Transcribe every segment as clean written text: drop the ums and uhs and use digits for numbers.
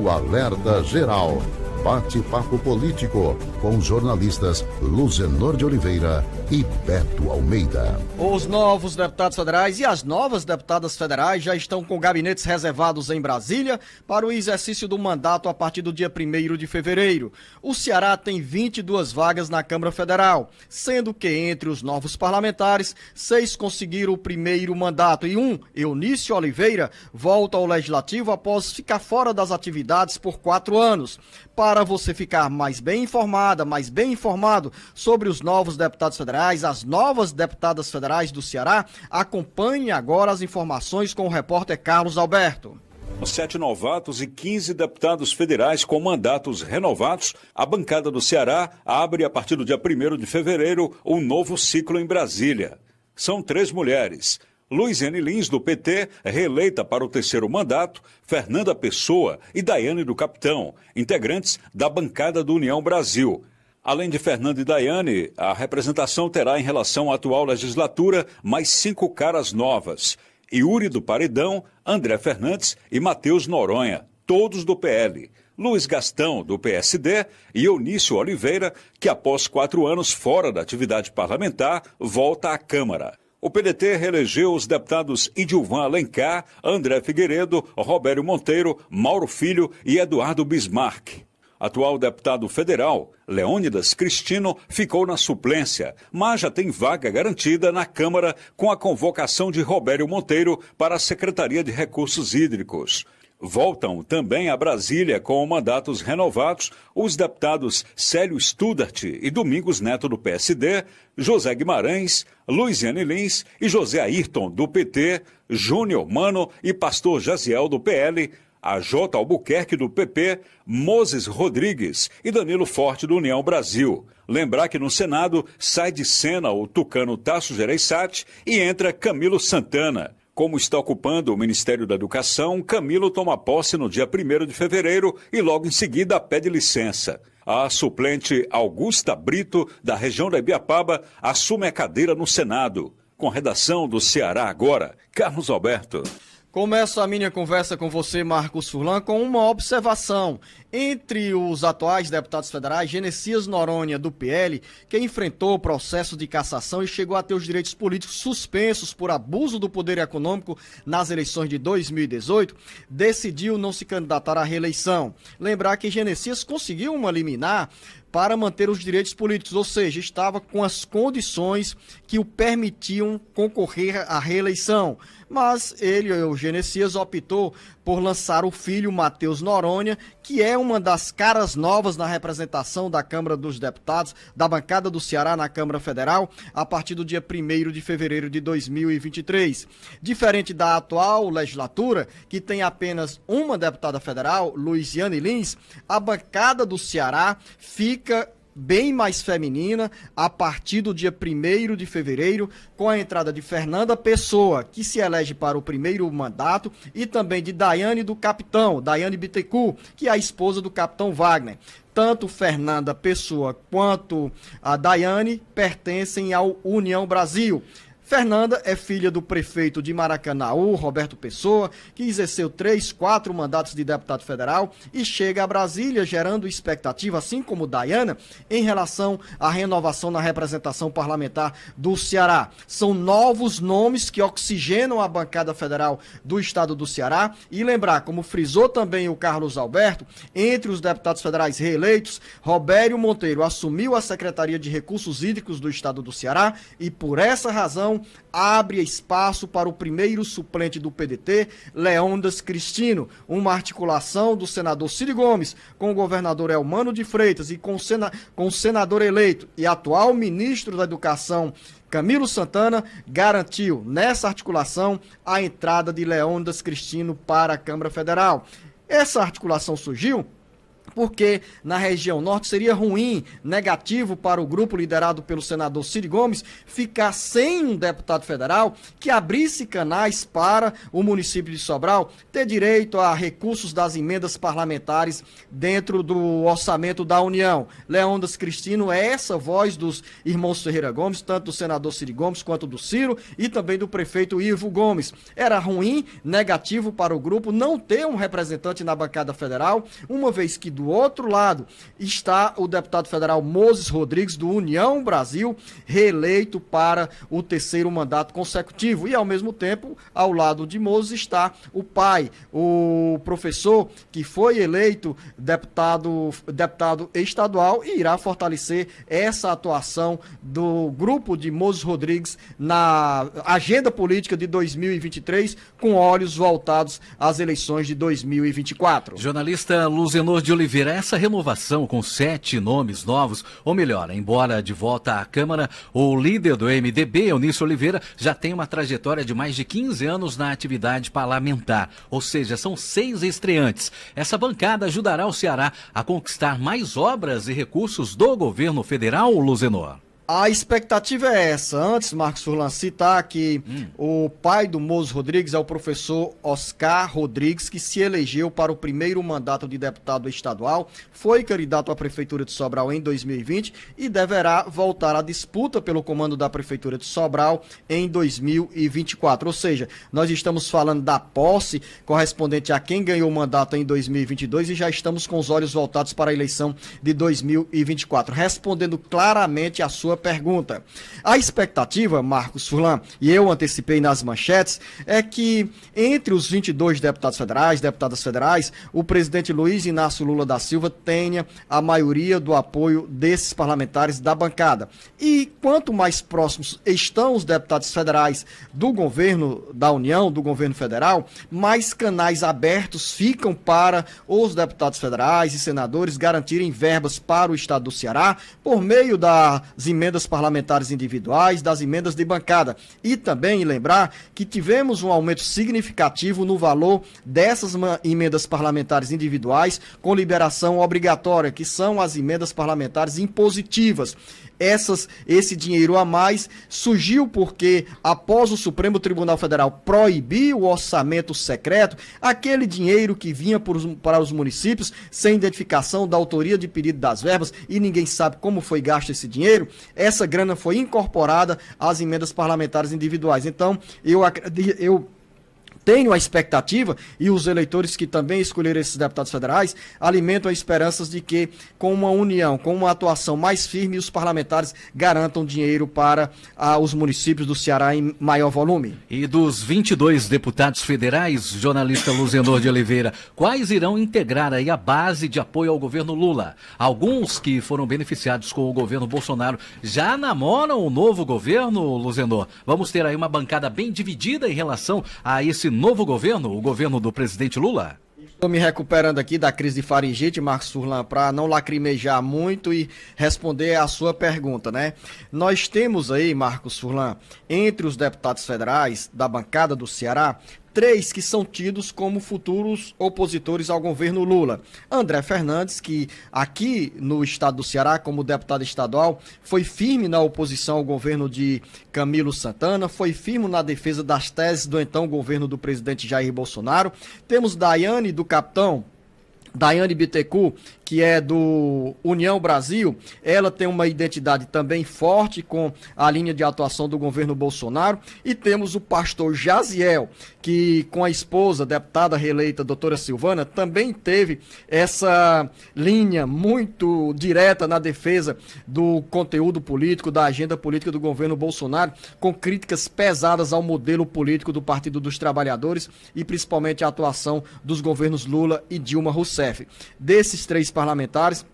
o Alerta Geral. Bate-papo político com os jornalistas Luzenor de Oliveira e Beto Almeida. Os novos deputados federais e as novas deputadas federais já estão com gabinetes reservados em Brasília para o exercício do mandato a partir do dia 1º de fevereiro. O Ceará tem 22 vagas na Câmara Federal, sendo que entre os novos parlamentares, 6 conseguiram o primeiro mandato e Eunício Oliveira, volta ao Legislativo após ficar fora das atividades por 4 anos. Para você ficar mais bem informado sobre os novos deputados federais, as novas deputadas federais do Ceará, acompanhe agora as informações com o repórter Carlos Alberto. 7 novatos e 15 deputados federais com mandatos renovados, a bancada do Ceará abre a partir do dia 1º de fevereiro um novo ciclo em Brasília. São 3 mulheres. Luiziane Lins, do PT, reeleita para o 3º mandato, Fernanda Pessoa e Daiane do Capitão, integrantes da bancada do União Brasil. Além de Fernanda e Daiane, a representação terá em relação à atual legislatura mais 5 caras novas. Yuri do Paredão, André Fernandes e Matheus Noronha, todos do PL. Luiz Gastão, do PSD, e Eunício Oliveira, que após 4 anos fora da atividade parlamentar, volta à Câmara. O PDT reelegeu os deputados Idilvan Alencar, André Figueiredo, Robério Monteiro, Mauro Filho e Eduardo Bismarck. Atual deputado federal, Leônidas Cristino, ficou na suplência, mas já tem vaga garantida na Câmara com a convocação de Robério Monteiro para a Secretaria de Recursos Hídricos. Voltam também a Brasília com mandatos renovados os deputados Célio Studart e Domingos Neto do PSD, José Guimarães, Luiziane Lins e José Ayrton do PT, Júnior Mano e Pastor Jaziel do PL, AJ Albuquerque do PP, Moses Rodrigues e Danilo Forte do União Brasil. Lembrar que no Senado sai de cena o tucano Tasso Gereissati e entra Camilo Santana. Como está ocupando o Ministério da Educação, Camilo toma posse no dia 1º de fevereiro e logo em seguida pede licença. A suplente Augusta Brito, da região da Ibiapaba, assume a cadeira no Senado. Com redação do Ceará Agora, Carlos Alberto. Começo a minha conversa com você, Marcos Furlan, com uma observação. Entre os atuais deputados federais, Genesias Noronha, do PL, que enfrentou o processo de cassação e chegou a ter os direitos políticos suspensos por abuso do poder econômico nas eleições de 2018, decidiu não se candidatar à reeleição. Lembrar que Genesias conseguiu uma liminar para manter os direitos políticos, ou seja, estava com as condições que o permitiam concorrer à reeleição. Mas ele, o Genesias, optou por lançar o filho Matheus Noronha, que é uma das caras novas na representação da Câmara dos Deputados, da bancada do Ceará na Câmara Federal, a partir do dia 1º de fevereiro de 2023. Diferente da atual legislatura, que tem apenas uma deputada federal, Luiziane Lins, a bancada do Ceará fica bem mais feminina a partir do dia 1º de fevereiro, com a entrada de Fernanda Pessoa, que se elege para o 1º mandato, e também de Daiane do Capitão, Daiane Bittencourt, que é a esposa do Capitão Wagner. Tanto Fernanda Pessoa quanto a Daiane pertencem ao União Brasil. Fernanda é filha do prefeito de Maracanaú, Roberto Pessoa, que exerceu 4 mandatos de deputado federal e chega a Brasília gerando expectativa, assim como Daiana, em relação à renovação na representação parlamentar do Ceará. São novos nomes que oxigenam a bancada federal do estado do Ceará e lembrar, como frisou também o Carlos Alberto, entre os deputados federais reeleitos, Robério Monteiro assumiu a Secretaria de Recursos Hídricos do estado do Ceará e, por essa razão, abre espaço para o primeiro suplente do PDT, Leônidas Cristino, uma articulação do senador Ciro Gomes com o governador Elmano de Freitas e com o senador eleito e atual ministro da Educação, Camilo Santana, garantiu nessa articulação a entrada de Leônidas Cristino para a Câmara Federal. Essa articulação surgiu porque na região norte seria ruim, negativo para o grupo liderado pelo senador Ciro Gomes ficar sem um deputado federal que abrisse canais para o município de Sobral ter direito a recursos das emendas parlamentares dentro do orçamento da União. Leônidas Cristino é essa voz dos irmãos Ferreira Gomes, tanto do senador Ciro Gomes quanto do Ciro e também do prefeito Ivo Gomes. Era ruim, negativo para o grupo não ter um representante na bancada federal, uma vez que do outro lado está o deputado federal Moses Rodrigues, do União Brasil, reeleito para o 3º mandato consecutivo. E, ao mesmo tempo, ao lado de Moses está o pai, o professor, que foi eleito deputado estadual e irá fortalecer essa atuação do grupo de Moses Rodrigues na agenda política de 2023, com olhos voltados às eleições de 2024. Jornalista Luzenor de Oliveira, essa renovação com 7 nomes novos, ou melhor, embora de volta à Câmara, o líder do MDB, Eunício Oliveira, já tem uma trajetória de mais de 15 anos na atividade parlamentar, ou seja, são 6 estreantes. Essa bancada ajudará o Ceará a conquistar mais obras e recursos do governo federal, Luzenor? A expectativa é essa. Antes, Marcos Furlan, citar que o pai do Moses Rodrigues é o professor Oscar Rodrigues, que se elegeu para o 1º mandato de deputado estadual, foi candidato à Prefeitura de Sobral em 2020 e deverá voltar à disputa pelo comando da Prefeitura de Sobral em 2024. Ou seja, nós estamos falando da posse correspondente a quem ganhou o mandato em 2022 e já estamos com os olhos voltados para a eleição de 2024. Respondendo claramente a sua pergunta. A expectativa, Marcos Furlan, e eu antecipei nas manchetes, é que entre os 22 deputadas federais, o presidente Luiz Inácio Lula da Silva tenha a maioria do apoio desses parlamentares da bancada. E quanto mais próximos estão os deputados federais do governo da União, do governo federal, mais canais abertos ficam para os deputados federais e senadores garantirem verbas para o estado do Ceará por meio das emendas parlamentares individuais, das emendas de bancada. E também lembrar que tivemos um aumento significativo no valor dessas emendas parlamentares individuais com liberação obrigatória, que são as emendas parlamentares impositivas. Esse dinheiro a mais surgiu porque, após o Supremo Tribunal Federal proibir o orçamento secreto, aquele dinheiro que vinha para os municípios sem identificação da autoria de pedido das verbas e ninguém sabe como foi gasto esse dinheiro, essa grana foi incorporada às emendas parlamentares individuais. Então, eu tenho a expectativa, e os eleitores que também escolheram esses deputados federais alimentam as esperanças de que, com uma união, com uma atuação mais firme, os parlamentares garantam dinheiro para os municípios do Ceará em maior volume. E dos 22 deputados federais, jornalista Luzenor de Oliveira, quais irão integrar aí a base de apoio ao governo Lula? Alguns que foram beneficiados com o governo Bolsonaro já namoram o novo governo, Luzenor? Vamos ter aí uma bancada bem dividida em relação a esse novo governo, o governo do presidente Lula? Estou me recuperando aqui da crise de faringite, Marcos Furlan, para não lacrimejar muito e responder à sua pergunta, né? Nós temos aí, Marcos Furlan, entre os deputados federais da bancada do Ceará, 3 que são tidos como futuros opositores ao governo Lula. André Fernandes, que aqui no estado do Ceará, como deputado estadual, foi firme na oposição ao governo de Camilo Santana, foi firme na defesa das teses do então governo do presidente Jair Bolsonaro. Temos Daiane do Capitão, Daiane Bittencourt, que é do União Brasil, ela tem uma identidade também forte com a linha de atuação do governo Bolsonaro. E temos o pastor Jaziel, que com a esposa, deputada reeleita, doutora Silvana, também teve essa linha muito direta na defesa do conteúdo político, da agenda política do governo Bolsonaro, com críticas pesadas ao modelo político do Partido dos Trabalhadores e principalmente a atuação dos governos Lula e Dilma Rousseff. Desses 3 parlamentares,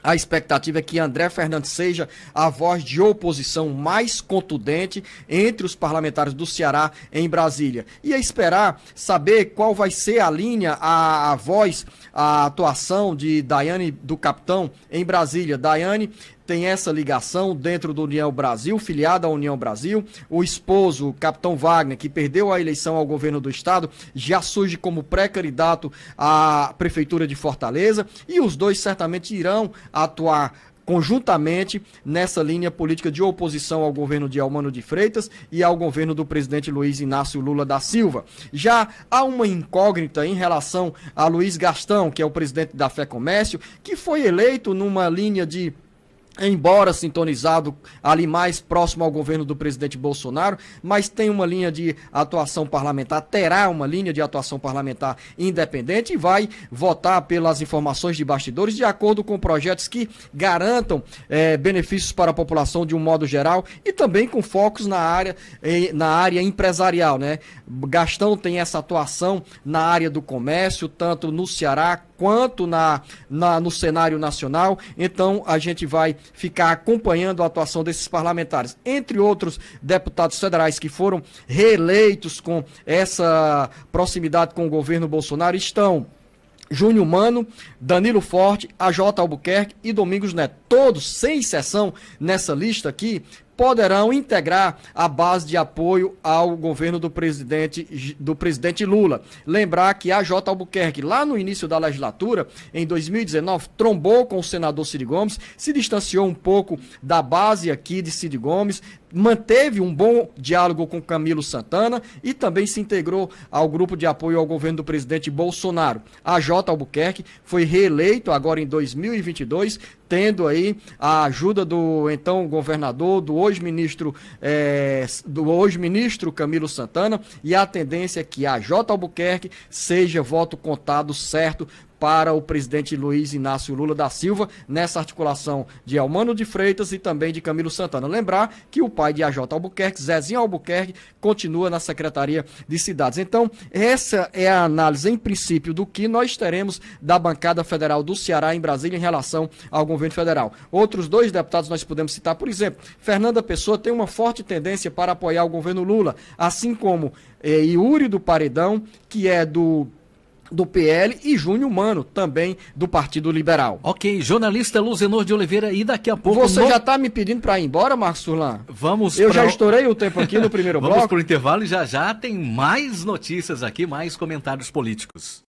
a expectativa é que André Fernandes seja a voz de oposição mais contundente entre os parlamentares do Ceará em Brasília. E a esperar saber qual vai ser a linha, a voz, a atuação de Daiane do Capitão em Brasília. Daiane tem essa ligação dentro do União Brasil, filiada à União Brasil. O esposo, o capitão Wagner, que perdeu a eleição ao governo do estado, já surge como pré-candidato à prefeitura de Fortaleza, e os dois certamente irão atuar conjuntamente nessa linha política de oposição ao governo de Eumano de Freitas e ao governo do presidente Luiz Inácio Lula da Silva. Já há uma incógnita em relação a Luiz Gastão, que é o presidente da FEComércio, que foi eleito numa linha de, embora sintonizado ali mais próximo ao governo do presidente Bolsonaro, mas tem uma linha de atuação parlamentar, terá uma linha de atuação parlamentar independente e vai votar, pelas informações de bastidores, de acordo com projetos que garantam benefícios para a população de um modo geral e também com focos na área empresarial, né? Gastão tem essa atuação na área do comércio, tanto no Ceará quanto no cenário nacional. Então a gente vai ficar acompanhando a atuação desses parlamentares. Entre outros deputados federais que foram reeleitos com essa proximidade com o governo Bolsonaro estão Júnior Mano, Danilo Forte, AJ Albuquerque e Domingos Neto. Todos, sem exceção, nessa lista aqui, poderão integrar a base de apoio ao governo do presidente Lula. Lembrar que a AJ Albuquerque, lá no início da legislatura, em 2019, trombou com o senador Cid Gomes, se distanciou um pouco da base aqui de Cid Gomes, manteve um bom diálogo com Camilo Santana e também se integrou ao grupo de apoio ao governo do presidente Bolsonaro. A AJ Albuquerque foi reeleito agora em 2022, tendo aí a ajuda do então governador, do hoje ministro Camilo Santana, e a tendência é que a AJ Albuquerque seja voto contado certo para o presidente Luiz Inácio Lula da Silva, nessa articulação de Eumano de Freitas e também de Camilo Santana. Lembrar que o pai de AJ Albuquerque, Zezinho Albuquerque, continua na Secretaria de Cidades. Então, essa é a análise, em princípio, do que nós teremos da bancada federal do Ceará em Brasília em relação ao governo federal. Outros dois deputados nós podemos citar, por exemplo, Fernanda Pessoa tem uma forte tendência para apoiar o governo Lula, assim como Yuri do Paredão, que é do PL, e Júnior Mano, também do Partido Liberal. Ok, jornalista Luzenor de Oliveira, e daqui a pouco... Você já está me pedindo para ir embora, Marcos Furlan? Eu já estourei o tempo aqui no primeiro bloco. Vamos para o intervalo e já tem mais notícias aqui, mais comentários políticos.